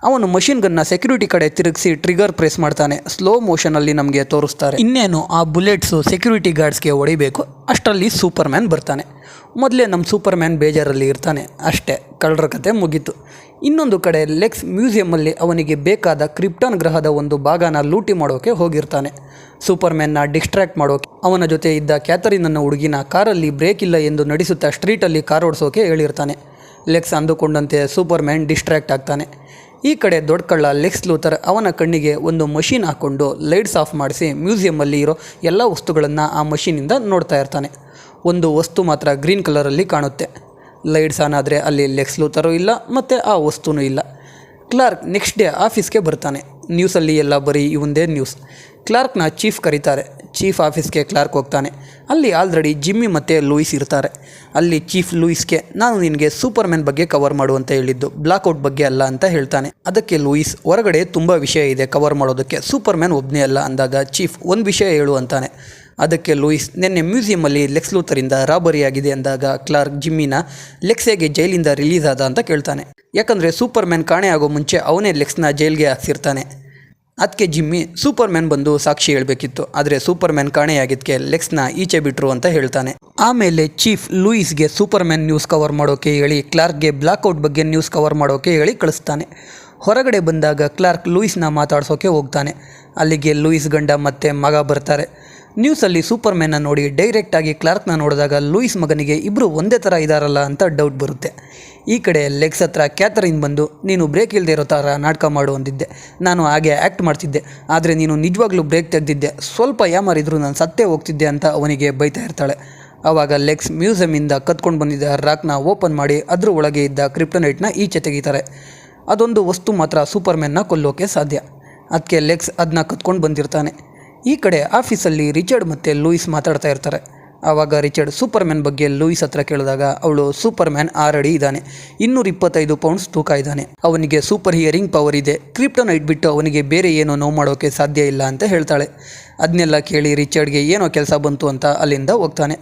A: ಅವನು ಮಷಿನ್ ಗನ್ನ ಸೆಕ್ಯೂರಿಟಿ ಕಡೆ ತಿರುಗಿಸಿ ಟ್ರಿಗರ್ ಪ್ರೆಸ್ ಮಾಡ್ತಾನೆ. ಸ್ಲೋ ಮೋಷನಲ್ಲಿ ನಮಗೆ ತೋರಿಸ್ತಾರೆ. ಇನ್ನೇನು ಆ ಬುಲೆಟ್ಸು ಸೆಕ್ಯೂರಿಟಿ ಗಾರ್ಡ್ಸ್ಗೆ ಹೊಡಿಬೇಕು, ಅಷ್ಟರಲ್ಲಿ ಸೂಪರ್ಮ್ಯಾನ್ ಬರ್ತಾನೆ. ಮೊದಲೇ ನಮ್ಮ ಸೂಪರ್ಮ್ಯಾನ್ ಬೇಜಾರಲ್ಲಿ ಇರ್ತಾನೆ. ಅಷ್ಟೇ, ಕಳ್ಳರ ಕತೆ ಮುಗೀತು. ಇನ್ನೊಂದು ಕಡೆ ಲೆಕ್ಸ್ ಮ್ಯೂಸಿಯಮಲ್ಲಿ ಅವನಿಗೆ ಬೇಕಾದ ಕ್ರಿಪ್ಟಾನ್ ಗ್ರಹದ ಒಂದು ಭಾಗನ ಲೂಟಿ ಮಾಡೋಕ್ಕೆ ಹೋಗಿರ್ತಾನೆ. ಸೂಪರ್ಮ್ಯಾನ್ನ ಡಿಸ್ಟ್ರ್ಯಾಕ್ಟ್ ಮಾಡೋಕೆ ಅವನ ಜೊತೆ ಇದ್ದ ಕ್ಯಾಥರಿನ್ ಅನ್ನೋ ಹುಡುಗಿನ ಕಾರಲ್ಲಿ ಬ್ರೇಕ್ ಇಲ್ಲ ಎಂದು ನಡೆಸುತ್ತಾ ಸ್ಟ್ರೀಟಲ್ಲಿ ಕಾರ್ ಓಡಿಸೋಕೆ ಹೇಳಿರ್ತಾನೆ. ಲೆಕ್ಸ್ ಅಂದುಕೊಂಡಂತೆ ಸೂಪರ್ಮ್ಯಾನ್ ಡಿಸ್ಟ್ರ್ಯಾಕ್ಟ್ ಆಗ್ತಾನೆ. ಈ ಕಡೆ ದೊಡ್ಡ ಕಳ್ಳ ಲೆಕ್ಸ್ ಲೂಥರ್ ಅವನ ಕಣ್ಣಿಗೆ ಒಂದು ಮಷೀನ್ ಹಾಕ್ಕೊಂಡು ಲೈಟ್ಸ್ ಆಫ್ ಮಾಡಿಸಿ ಮ್ಯೂಸಿಯಮಲ್ಲಿ ಇರೋ ಎಲ್ಲ ವಸ್ತುಗಳನ್ನು ಆ ಮಷೀನಿಂದ ನೋಡ್ತಾ ಇರ್ತಾನೆ. ಒಂದು ವಸ್ತು ಮಾತ್ರ ಗ್ರೀನ್ ಕಲರಲ್ಲಿ ಕಾಣುತ್ತೆ. ಲೈಟ್ಸ್ ಆನ್ ಆದರೆ ಅಲ್ಲಿ ಲೆಕ್ಸ್ ಲೂಥರು ಇಲ್ಲ ಮತ್ತು ಆ ವಸ್ತುನೂ ಇಲ್ಲ. ಕ್ಲಾರ್ಕ್ ನೆಕ್ಸ್ಟ್ ಡೇ ಆಫೀಸ್ಗೆ ಬರ್ತಾನೆ. ನ್ಯೂಸಲ್ಲಿ ಎಲ್ಲ ಬರೀ ಇವಂದೇ ನ್ಯೂಸ್. ಕ್ಲಾರ್ಕ್ನ ಚೀಫ್ ಕರೀತಾರೆ. ಚೀಫ್ ಆಫೀಸ್ಗೆ ಕ್ಲಾರ್ಕ್ ಹೋಗ್ತಾನೆ. ಅಲ್ಲಿ ಆಲ್ರೆಡಿ ಜಿಮ್ಮಿ ಮತ್ತು ಲೂಯಿಸ್ ಇರ್ತಾರೆ. ಅಲ್ಲಿ ಚೀಫ್ ಲೂಯಿಸ್ಗೆ ನಾನು ನಿನಗೆ ಸೂಪರ್ಮ್ಯಾನ್ ಬಗ್ಗೆ ಕವರ್ ಮಾಡು ಅಂತ ಹೇಳಿದ್ದು, ಬ್ಲಾಕ್ಔಟ್ ಬಗ್ಗೆ ಅಲ್ಲ ಅಂತ ಹೇಳ್ತಾನೆ. ಅದಕ್ಕೆ ಲೂಯಿಸ್ ಹೊರಗಡೆ ತುಂಬ ವಿಷಯ ಇದೆ ಕವರ್ ಮಾಡೋದಕ್ಕೆ, ಸೂಪರ್ಮ್ಯಾನ್ ಒಬ್ಬನೇ ಅಲ್ಲ ಅಂದಾಗ ಚೀಫ್ ಒಂದು ವಿಷಯ ಹೇಳು ಅಂತಾನೆ. ಅದಕ್ಕೆ ಲೂಯಿಸ್ ನಿನ್ನೆ ಮ್ಯೂಸಿಯಮಲ್ಲಿ ಲೆಕ್ಸ್ ಲೂಥರಿಂದ ರಾಬರಿ ಆಗಿದೆ ಅಂದಾಗ ಕ್ಲಾರ್ಕ್ ಜಿಮ್ಮಿನ ಲೆಕ್ಸ್ ಹೇಗೆ ಜೈಲಿಂದ ರಿಲೀಸ್ ಆದ ಅಂತ ಕೇಳ್ತಾನೆ. ಯಾಕಂದರೆ ಸೂಪರ್ಮ್ಯಾನ್ ಕಾಣೆ ಆಗೋ ಮುಂಚೆ ಅವನೇ ಲೆಕ್ಸ್ನ ಜೈಲ್ಗೆ ಹಾಕ್ಸಿರ್ತಾನೆ. ಅದಕ್ಕೆ ಜಿಮ್ಮಿ ಸೂಪರ್ಮ್ಯಾನ್ ಬಂದು ಸಾಕ್ಷಿ ಹೇಳಬೇಕಿತ್ತು, ಆದರೆ ಸೂಪರ್ಮ್ಯಾನ್ ಕಾಣೆಯಾಗಿದ್ದಕ್ಕೆ ಲೆಕ್ಸ್ನ ಈಚೆ ಬಿಟ್ಟರು ಅಂತ ಹೇಳ್ತಾನೆ. ಆಮೇಲೆ ಚೀಫ್ ಲೂಯಿಸ್ಗೆ ಸೂಪರ್ಮ್ಯಾನ್ ನ್ಯೂಸ್ ಕವರ್ ಮಾಡೋಕೆ ಹೇಳಿ ಕ್ಲಾರ್ಕ್ಗೆ ಬ್ಲಾಕ್ಔಟ್ ಬಗ್ಗೆ ನ್ಯೂಸ್ ಕವರ್ ಮಾಡೋಕೆ ಹೇಳಿ ಕಳಿಸ್ತಾನೆ. ಹೊರಗಡೆ ಬಂದಾಗ ಕ್ಲಾರ್ಕ್ ಲೂಯಿಸ್ನ ಮಾತಾಡ್ಸೋಕೆ ಹೋಗ್ತಾನೆ. ಅಲ್ಲಿಗೆ ಲೂಯಿಸ್ ಗಂಡ ಮತ್ತು ಮಗ ಬರ್ತಾರೆ. ನ್ಯೂಸಲ್ಲಿ ಸೂಪರ್ಮ್ಯಾನ್ನ ನೋಡಿ ಡೈರೆಕ್ಟಾಗಿ ಕ್ಲಾರ್ಕ್ನ ನೋಡಿದಾಗ ಲೂಯಿಸ್ ಮಗನಿಗೆ ಇಬ್ಬರು ಒಂದೇ ಥರ ಇದ್ದಾರಲ್ಲ ಅಂತ ಡೌಟ್ ಬರುತ್ತೆ. ಈ ಕಡೆ ಲೆಕ್ಸ್ ಹತ್ರ ಕ್ಯಾಥರಿನ್ ಬಂದು, ನೀನು ಬ್ರೇಕ್ ಇಲ್ಲದೆ ಇರೋ ಥರ ನಾಟಕ ಮಾಡು ಅಂದಿದ್ದೆ, ನಾನು ಹಾಗೆ ಆ್ಯಕ್ಟ್ ಮಾಡ್ತಿದ್ದೆ, ಆದರೆ ನೀನು ನಿಜವಾಗ್ಲೂ ಬ್ರೇಕ್ ತೆಗೆದಿದ್ದೆ, ಸ್ವಲ್ಪ ಯಾಮಾರಿದ್ರು ನಾನು ಸತ್ತೇ ಹೋಗ್ತಿದ್ದೆ ಅಂತ ಅವನಿಗೆ ಬೈತಾ ಇರ್ತಾಳೆ. ಆವಾಗ ಲೆಕ್ಸ್ ಮ್ಯೂಸಿಯಮಿಂದ ಕತ್ಕೊಂಡು ಬಂದಿದ್ದ ರಾಕ್ನ ಓಪನ್ ಮಾಡಿ ಅದ್ರ ಒಳಗೆ ಇದ್ದ ಕ್ರಿಪ್ಟೋನೈಟ್ನ ಈಚೆ ತೆಗಿತಾರೆ. ಅದೊಂದು ವಸ್ತು ಮಾತ್ರ ಸೂಪರ್ಮ್ಯಾನ್ನ ಕೊಲ್ಲೋಕೆ ಸಾಧ್ಯ. ಅದಕ್ಕೆ ಲೆಕ್ಸ್ ಅದನ್ನ ಕತ್ಕೊಂಡು ಬಂದಿರ್ತಾನೆ. ಈ ಕಡೆ ಆಫೀಸಲ್ಲಿ ರಿಚರ್ಡ್ ಮತ್ತು ಲೂಯಿಸ್ ಮಾತಾಡ್ತಾ ಇರ್ತಾರೆ. ಆವಾಗ ರಿಚರ್ಡ್ ಸೂಪರ್ಮ್ಯಾನ್ ಬಗ್ಗೆ ಲೂಯಿಸ್ ಹತ್ರ ಕೇಳಿದಾಗ ಅವಳು, ಸೂಪರ್ಮ್ಯಾನ್ 6 ಅಡಿ ಇದ್ದಾನೆ, 225 ಪೌಂಡ್ಸ್ ತೂಕ ಇದ್ದಾನೆ, ಅವನಿಗೆ ಸೂಪರ್ ಹಿಯರಿಂಗ್ ಪವರ್ ಇದೆ, ಕ್ರಿಪ್ಟೋನೈಟ್ ಬಿಟ್ಟು ಅವನಿಗೆ ಬೇರೆ ಏನೋ ನೋವು ಮಾಡೋಕ್ಕೆ ಸಾಧ್ಯ ಇಲ್ಲ ಅಂತ ಹೇಳ್ತಾಳೆ. ಅದನ್ನೆಲ್ಲ ಕೇಳಿ ರಿಚರ್ಡ್ಗೆ ಏನೋ ಕೆಲಸ ಬಂತು ಅಂತ ಅಲ್ಲಿಂದ ಹೋಗ್ತಾನೆ.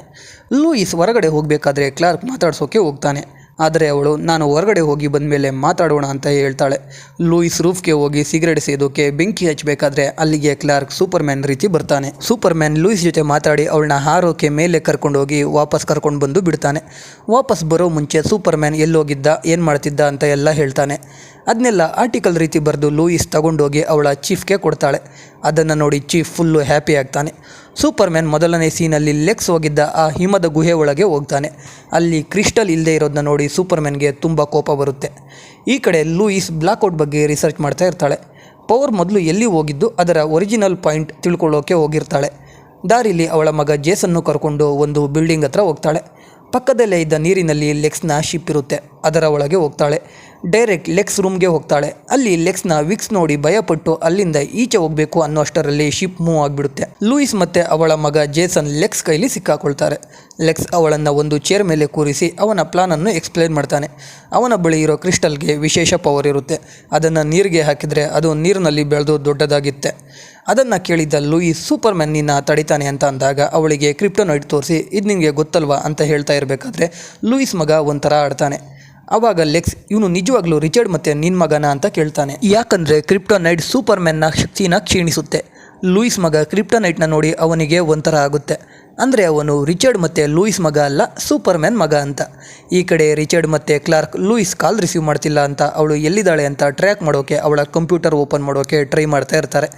A: ಲೂಯಿಸ್ ಹೊರಗಡೆ ಹೋಗಬೇಕಾದ್ರೆ ಕ್ಲಾರ್ಕ್ ಮಾತಾಡ್ಸೋಕೆ ಹೋಗ್ತಾನೆ. ಆದರೆ ಅವಳು, ನಾನು ಹೊರಗಡೆ ಹೋಗಿ ಬಂದಮೇಲೆ ಮಾತಾಡೋಣ ಅಂತ ಹೇಳ್ತಾಳೆ. ಲೂಯಿಸ್ ರೂಫ್ಗೆ ಹೋಗಿ ಸಿಗರೇಟ್ ಸೇದೋಕೆ ಬೆಂಕಿ ಹಚ್ಚಬೇಕಾದ್ರೆ ಅಲ್ಲಿಗೆ ಕ್ಲಾರ್ಕ್ ಸೂಪರ್ಮ್ಯಾನ್ ರೀತಿ ಬರ್ತಾನೆ. ಸೂಪರ್ಮ್ಯಾನ್ ಲೂಯಿಸ್ ಜೊತೆ ಮಾತಾಡಿ ಅವಳನ್ನ ಹಾರೋಕೆ ಮೇಲೆ ಕರ್ಕೊಂಡೋಗಿ ವಾಪಸ್ ಕರ್ಕೊಂಡು ಬಂದು ಬಿಡ್ತಾನೆ. ವಾಪಸ್ ಬರೋ ಮುಂಚೆ ಸೂಪರ್ಮ್ಯಾನ್ ಎಲ್ಲೋಗಿದ್ದ, ಏನು ಮಾಡ್ತಿದ್ದ ಅಂತ ಎಲ್ಲ ಹೇಳ್ತಾನೆ. ಅದನ್ನೆಲ್ಲ ಆರ್ಟಿಕಲ್ ರೀತಿ ಬರೆದು ಲೂಯಿಸ್ ತಗೊಂಡೋಗಿ ಅವಳ ಚೀಫ್ಗೆ ಕೊಡ್ತಾಳೆ. ಅದನ್ನು ನೋಡಿ ಚೀಫ್ ಫುಲ್ಲು ಹ್ಯಾಪಿ ಆಗ್ತಾನೆ. ಸೂಪರ್ಮ್ಯಾನ್ ಮೊದಲನೇ ಸೀನಲ್ಲಿ ಲೆಕ್ಸ್ ಹೋಗಿದ್ದ ಆ ಹಿಮದ ಗುಹೆ ಒಳಗೆ ಹೋಗ್ತಾನೆ. ಅಲ್ಲಿ ಕ್ರಿಸ್ಟಲ್ ಇಲ್ಲದೆ ಇರೋದನ್ನ ನೋಡಿ ಸೂಪರ್ಮ್ಯಾನ್ಗೆ ತುಂಬ ಕೋಪ ಬರುತ್ತೆ. ಈ ಕಡೆ ಲೂಯಿಸ್ ಬ್ಲ್ಯಾಕ್ಔಟ್ ಬಗ್ಗೆ ರಿಸರ್ಚ್ ಮಾಡ್ತಾ ಇರ್ತಾಳೆ. ಪವರ್ ಮೊದಲು ಎಲ್ಲಿ ಹೋಗಿದ್ದು ಅದರ ಒರಿಜಿನಲ್ ಪಾಯಿಂಟ್ ತಿಳ್ಕೊಳ್ಳೋಕೆ ಹೋಗಿರ್ತಾಳೆ. ದಾರಿಲಿ ಅವಳ ಮಗ ಜೇಸನ್ನು ಕರ್ಕೊಂಡು ಒಂದು ಬಿಲ್ಡಿಂಗ್ ಹತ್ರ ಹೋಗ್ತಾಳೆ. ಪಕ್ಕದಲ್ಲೇ ಇದ್ದ ನೀರಿನಲ್ಲಿ ಲೆಕ್ಸ್ನ ಶಿಪ್ ಇರುತ್ತೆ, ಅದರ ಒಳಗೆ ಹೋಗ್ತಾಳೆ. ಡೈರೆಕ್ಟ್ ಲೆಕ್ಸ್ ರೂಮ್ಗೆ ಹೋಗ್ತಾಳೆ. ಅಲ್ಲಿ ಲೆಕ್ಸ್ನ ವಿಕ್ಸ್ ನೋಡಿ ಭಯಪಟ್ಟು ಅಲ್ಲಿಂದ ಈಚೆ ಹೋಗಬೇಕು ಅನ್ನೋ ಅಷ್ಟರಲ್ಲಿ ಶಿಪ್ ಮೂವ್ ಆಗಿಬಿಡುತ್ತೆ. ಲೂಯಿಸ್ ಮತ್ತು ಅವಳ ಮಗ ಜೇಸನ್ ಲೆಕ್ಸ್ ಕೈಲಿ ಸಿಕ್ಕಾಕೊಳ್ತಾರೆ. ಲೆಕ್ಸ್ ಅವಳನ್ನು ಒಂದು ಚೇರ್ ಮೇಲೆ ಕೂರಿಸಿ ಅವನ ಪ್ಲಾನನ್ನು ಎಕ್ಸ್ಪ್ಲೇನ್ ಮಾಡ್ತಾನೆ. ಅವನ ಬಳಿ ಇರೋ ಕ್ರಿಸ್ಟಲ್ಗೆ ವಿಶೇಷ ಪವರ್ ಇರುತ್ತೆ, ಅದನ್ನು ನೀರಿಗೆ ಹಾಕಿದರೆ ಅದು ನೀರಿನಲ್ಲಿ ಬೆಳೆದು ದೊಡ್ಡದಾಗಿತ್ತೆ. ಅದನ್ನು ಕೇಳಿದ್ದ ಲೂಯಿಸ್ ಸೂಪರ್ಮ್ಯಾನ್ ನಿನ್ನ ತಡಿತಾನೆ ಅಂತ ಅಂದಾಗ ಅವಳಿಗೆ ಕ್ರಿಪ್ಟೋನೈಟ್ ತೋರಿಸಿ, ಇದು ನಿನಗೆ ಗೊತ್ತಲ್ವಾ ಅಂತ ಹೇಳ್ತಾ ಇರಬೇಕಾದ್ರೆ ಲೂಯಿಸ್ ಮಗ ಒಂಥರ ಆಡ್ತಾನೆ. ಆವಾಗ ಲೆಕ್ಸ್, ಇವನು ನಿಜವಾಗ್ಲೂ ರಿಚರ್ಡ್ ಮತ್ತು ನಿನ್ನ ಮಗನ ಅಂತ ಕೇಳ್ತಾನೆ. ಯಾಕಂದರೆ ಕ್ರಿಪ್ಟೋನೈಟ್ ಸೂಪರ್ಮ್ಯಾನ್ನ ಶಕ್ತಿನ ಕ್ಷೀಣಿಸುತ್ತೆ. ಲೂಯಿಸ್ ಮಗ ಕ್ರಿಪ್ಟೋನೈಟ್ನ ನೋಡಿ ಅವನಿಗೆ ಒಂಥರ ಆಗುತ್ತೆ. ಅಂದರೆ ಅವನು ರಿಚರ್ಡ್ ಮತ್ತು ಲೂಯಿಸ್ ಮಗ ಅಲ್ಲ, ಸೂಪರ್ಮ್ಯಾನ್ ಮಗ ಅಂತ. ಈ ಕಡೆ ರಿಚರ್ಡ್ ಮತ್ತು ಕ್ಲಾರ್ಕ್ ಲೂಯಿಸ್ ಕಾಲ್ ರಿಸೀವ್ ಮಾಡ್ತಿಲ್ಲ ಅಂತ ಅವಳು ಎಲ್ಲಿದ್ದಾಳೆ ಅಂತ ಟ್ರ್ಯಾಕ್ ಮಾಡೋಕ್ಕೆ ಅವಳ ಕಂಪ್ಯೂಟರ್ ಓಪನ್ ಮಾಡೋಕ್ಕೆ ಟ್ರೈ ಮಾಡ್ತಾ ಇರ್ತಾರೆ.